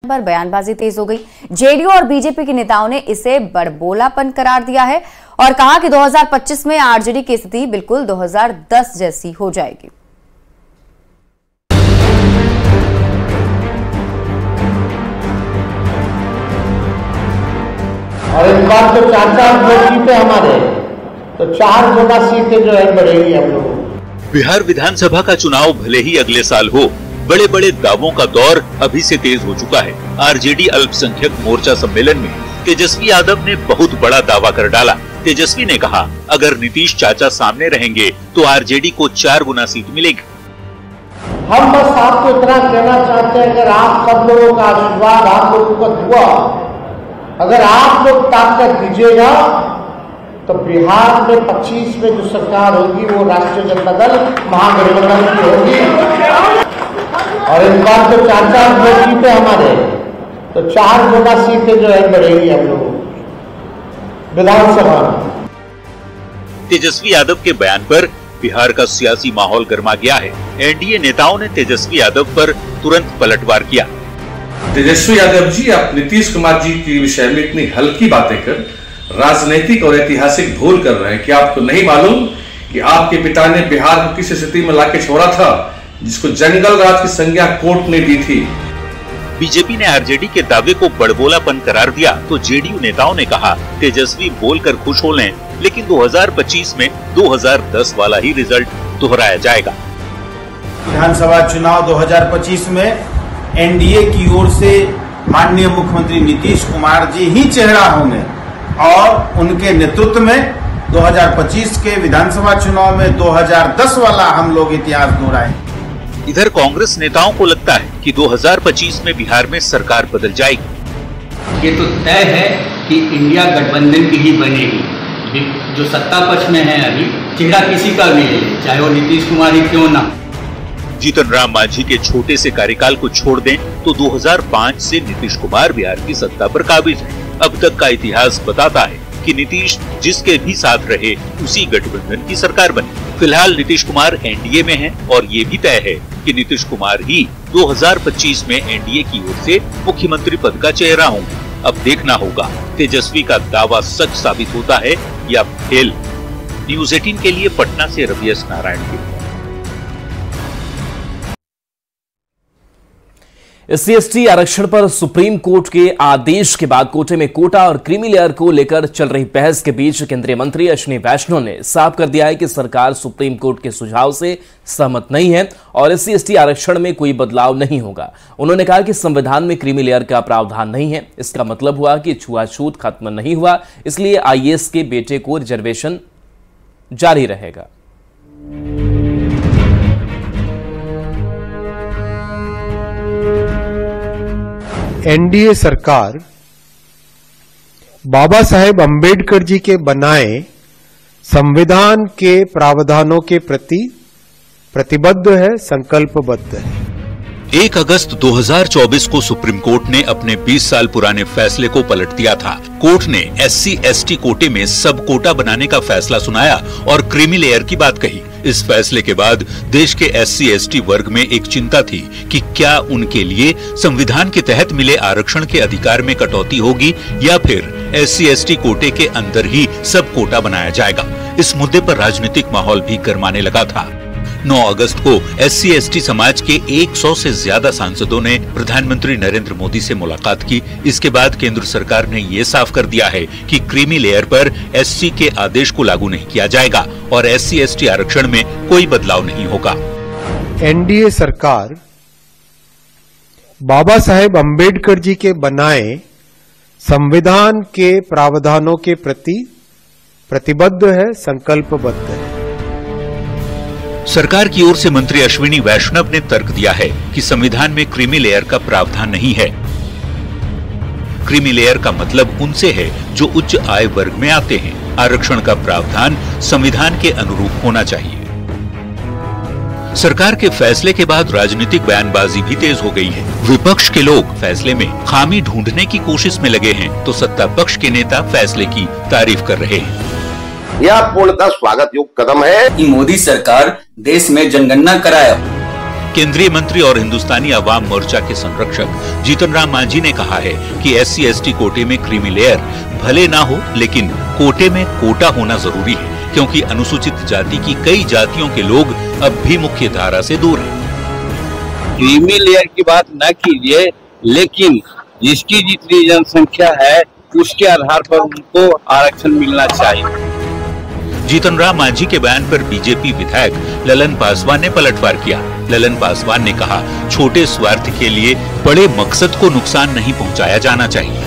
पर बयानबाजी तेज हो गई। जेडीयू और बीजेपी के नेताओं ने इसे बड़बोलापन करार दिया है और कहा कि 2025 में आरजेडी की स्थिति बिल्कुल 2010 जैसी हो जाएगी। और इस बार तो 4-4 वोट जीते हमारे, तो 4 गुना सीटें जो है बढ़ेगी हम लोगों। बिहार विधानसभा का चुनाव भले ही अगले साल हो, बड़े बड़े दावों का दौर अभी से तेज हो चुका है। आरजेडी अल्पसंख्यक मोर्चा सम्मेलन में तेजस्वी यादव ने बहुत बड़ा दावा कर डाला। तेजस्वी ने कहा, अगर नीतीश चाचा सामने रहेंगे तो आरजेडी को 4 गुना सीट मिलेगी। हम बस आपको इतना कहना चाहते हैं, अगर आप सब लोगों का आशीर्वाद, आप लोगों का दुआ, अगर आप लोग ताकत दीजिएगा तो बिहार में 25 में जो सरकार होगी वो राष्ट्रीय जनता दल महागठबंधन की होगी। और इस बार तो 4-4 वोट जीते हमारे, तो 4 गुना सीटें जो है बढ़ेगी हम लोगों विधानसभा। तेजस्वी यादव के बयान पर बिहार का सियासी माहौल गर्मा गया है। एनडीए नेताओं ने तेजस्वी यादव पर तुरंत पलटवार किया। तेजस्वी यादव जी, आप नीतीश कुमार जी के विषय में इतनी हल्की बातें कर राजनीतिक और ऐतिहासिक भूल कर रहे हैं। क्या आपको नहीं मालूम कि आपके पिता ने बिहार को किस स्थिति में लाके छोड़ा था, जिसको जंगल राज की संज्ञा कोर्ट ने दी थी। बीजेपी ने आरजेडी के दावे को बड़बोलापन करार दिया तो जेडीयू नेताओं ने कहा, तेजस्वी बोलकर खुश हो लें, लेकिन 2025 में 2010 वाला ही रिजल्ट दोहराया जाएगा। विधानसभा चुनाव 2025 में एनडीए की ओर से माननीय मुख्यमंत्री नीतीश कुमार जी ही चेहरा होंगे और उनके नेतृत्व में 2025 के विधानसभा चुनाव में 2010 वाला हम लोग इतिहास दोहराएंगे। इधर कांग्रेस नेताओं को लगता है कि 2025 में बिहार में सरकार बदल जाएगी। ये तो तय है कि इंडिया गठबंधन की ही बनेगी। जो सत्ता पक्ष में है अभी, चेहरा किसी का भी ले, चाहे वो नीतीश कुमार ही क्यों ना। जीतन राम मांझी के छोटे से कार्यकाल को छोड़ दें तो 2005 से नीतीश कुमार बिहार की सत्ता पर काबिज है। अब तक का इतिहास बताता है कि नीतीश जिसके भी साथ रहे उसी गठबंधन की सरकार बनी। फिलहाल नीतीश कुमार एनडीए में हैं और ये भी तय है कि नीतीश कुमार ही 2025 में एनडीए की ओर से मुख्यमंत्री पद का चेहरा होंगे। अब देखना होगा तेजस्वी का दावा सच साबित होता है या फेल। न्यूज़ 18 के लिए पटना से रवि एस नारायण की। SC/ST आरक्षण पर सुप्रीम कोर्ट के आदेश के बाद कोटे में कोटा और क्रीमी लेयर को लेकर चल रही बहस के बीच केंद्रीय मंत्री अश्विनी वैष्णव ने साफ कर दिया है कि सरकार सुप्रीम कोर्ट के सुझाव से सहमत नहीं है और SC/ST आरक्षण में कोई बदलाव नहीं होगा। उन्होंने कहा कि संविधान में क्रीमी लेयर का प्रावधान नहीं है। इसका मतलब हुआ कि छुआछूत खत्म नहीं हुआ, इसलिए IAS के बेटे को रिजर्वेशन जारी रहेगा। एनडीए सरकार बाबा साहेब अंबेडकर जी के बनाए संविधान के प्रावधानों के प्रति प्रतिबद्ध है, संकल्पबद्ध है। 1 अगस्त 2024 को सुप्रीम कोर्ट ने अपने 20 साल पुराने फैसले को पलट दिया था। कोर्ट ने SC/ST कोटे में सब कोटा बनाने का फैसला सुनाया और क्रीमी लेयर की बात कही। इस फैसले के बाद देश के SC/ST वर्ग में एक चिंता थी कि क्या उनके लिए संविधान के तहत मिले आरक्षण के अधिकार में कटौती होगी या फिर SC/ST कोटे के अंदर ही सब कोटा बनाया जाएगा। इस मुद्दे पर राजनीतिक माहौल भी गर्माने लगा था। 9 अगस्त को SC/ST समाज के 100 से ज्यादा सांसदों ने प्रधानमंत्री नरेंद्र मोदी से मुलाकात की। इसके बाद केंद्र सरकार ने ये साफ कर दिया है कि क्रीमी लेयर पर SC के आदेश को लागू नहीं किया जाएगा और SC/ST आरक्षण में कोई बदलाव नहीं होगा। एनडीए सरकार बाबा साहेब अंबेडकर जी के बनाए संविधान के प्रावधानों के प्रति प्रतिबद्ध है, संकल्पबद्ध है। सरकार की ओर से मंत्री अश्विनी वैष्णव ने तर्क दिया है कि संविधान में क्रीमी लेयर का प्रावधान नहीं है। क्रीमी लेयर का मतलब उनसे है जो उच्च आय वर्ग में आते हैं। आरक्षण का प्रावधान संविधान के अनुरूप होना चाहिए। सरकार के फैसले के बाद राजनीतिक बयानबाजी भी तेज हो गई है। विपक्ष के लोग फैसले में खामी ढूंढने की कोशिश में लगे हैं तो सत्ता पक्ष के नेता फैसले की तारीफ कर रहे हैं। यह पूर्णतः स्वागत योग्य कदम है कि मोदी सरकार देश में जनगणना कराया। केंद्रीय मंत्री और हिंदुस्तानी अवाम मोर्चा के संरक्षक जीतन राम मांझी ने कहा है कि SC/ST कोटे में क्रीमी लेयर भले ना हो, लेकिन कोटे में कोटा होना जरूरी है, क्योंकि अनुसूचित जाति की कई जातियों के लोग अब भी मुख्य धारा से दूर हैं। क्रीमी लेयर की बात न कीजिए, लेकिन जिसकी जितनी जनसंख्या है उसके आधार पर उनको आरक्षण मिलना चाहिए। जीतन राम मांझी के बयान पर बीजेपी विधायक ललन पासवान ने पलटवार किया। ललन पासवान ने कहा, छोटे स्वार्थ के लिए बड़े मकसद को नुकसान नहीं पहुंचाया जाना चाहिए।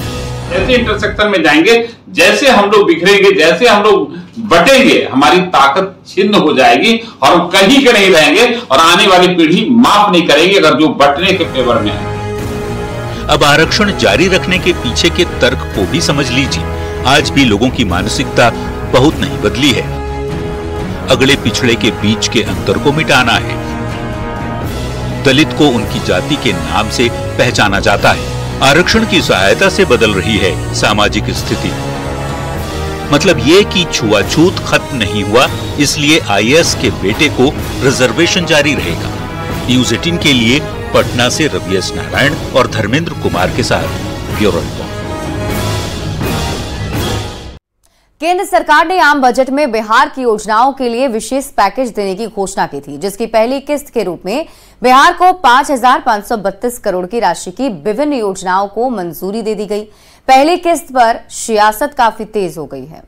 जैसे इंटरसेक्शन में जाएंगे, जैसे हम लोग बिखरेंगे, जैसे हम लोग बटेंगे, हमारी ताकत छिन्न हो जाएगी और हम कहीं के नहीं रहेंगे और आने वाली पीढ़ी माफ नहीं करेगी अगर जो बटने के फेवर में है। अब आरक्षण जारी रखने के पीछे के तर्क को भी समझ लीजिए। आज भी लोगों की मानसिकता बहुत नहीं बदली है। अगले पिछड़े के बीच के अंतर को मिटाना है। दलित को उनकी जाति के नाम से पहचाना जाता है। आरक्षण की सहायता से बदल रही है सामाजिक स्थिति। मतलब ये कि छुआछूत खत्म नहीं हुआ, इसलिए IAS के बेटे को रिजर्वेशन जारी रहेगा। न्यूज़ 18 के लिए पटना से रवि एस नारायण और धर्मेंद्र कुमार के साथ ब्यूरो रिपोर्ट। केंद्र सरकार ने आम बजट में बिहार की योजनाओं के लिए विशेष पैकेज देने की घोषणा की थी, जिसकी पहली किस्त के रूप में बिहार को 5,532 करोड़ की राशि की विभिन्न योजनाओं को मंजूरी दे दी गई। पहली किस्त पर सियासत काफी तेज हो गई है।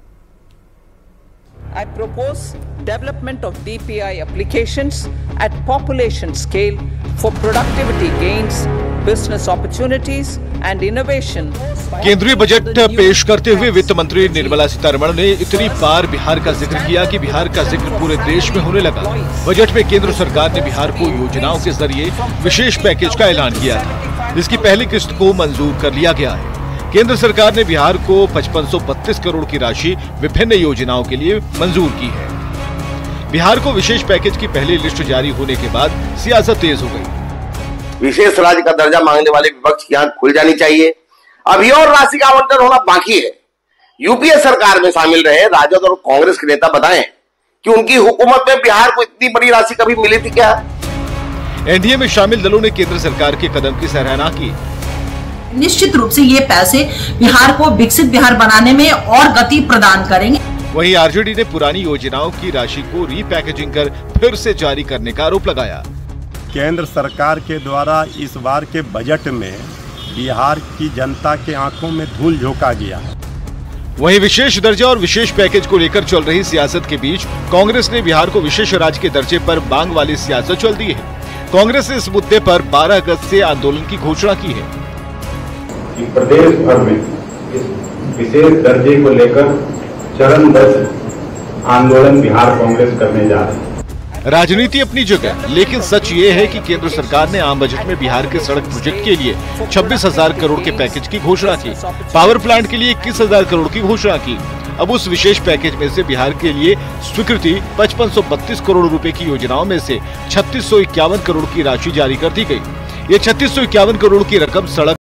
I propose development of DPI applications at population scale for productivity gains, business opportunities and innovation. केंद्रीय बजट पेश करते हुए वित्त मंत्री निर्मला सीतारमण ने इतनी बार बिहार का जिक्र किया कि बिहार का जिक्र पूरे देश में होने लगा। बजट में केंद्र सरकार ने बिहार को योजनाओं के जरिए विशेष पैकेज का ऐलान किया था, जिसकी पहली किस्त को मंजूर कर लिया गया है। केंद्र सरकार ने बिहार को 5,532 करोड़ की राशि विभिन्न योजनाओं के लिए मंजूर की है। बिहार को विशेष पैकेज की पहली लिस्ट जारी होने के बाद सियासत तेज हो गई। विशेष राज्य का दर्जा मांगने वाले विपक्ष की आंख खुल जानी चाहिए। अभी और राशि का आवंटन होना बाकी है। यूपीए सरकार में शामिल रहे राजद और कांग्रेस के नेता बताएं कि उनकी हुकूमत में बिहार को इतनी बड़ी राशि कभी मिली थी क्या? एनडीए में शामिल दलों ने केंद्र सरकार के कदम की सराहना की। निश्चित रूप से ये पैसे बिहार को विकसित बिहार बनाने में और गति प्रदान करेंगे। वहीं आरजेडी ने पुरानी योजनाओं की राशि को रीपैकेजिंग कर फिर से जारी करने का आरोप लगाया। केंद्र सरकार के द्वारा इस बार के बजट में बिहार की जनता के आंखों में धूल झोंका गया। वहीं विशेष दर्जा और विशेष पैकेज को लेकर चल रही सियासत के बीच कांग्रेस ने बिहार को विशेष राज्य के दर्जे पर मांग वाली सियासत चल दी है। कांग्रेस ने इस मुद्दे पर 12 अगस्त से आंदोलन की घोषणा की है। प्रदेश भर में इस विशेष दर्जे को लेकर चरणबद्ध आंदोलन बिहार कांग्रेस करने जा रही है। राजनीति अपनी जगह, लेकिन सच ये है कि केंद्र सरकार ने आम बजट में बिहार के सड़क प्रोजेक्ट के लिए 26,000 करोड़ के पैकेज की घोषणा की। पावर प्लांट के लिए 21,000 करोड़ की घोषणा की। अब उस विशेष पैकेज में से बिहार के लिए स्वीकृति 5,532 करोड़ रुपए की योजनाओं में से 3,651 करोड़ की राशि जारी कर दी गई। ये 3,651 करोड़ की रकम सड़क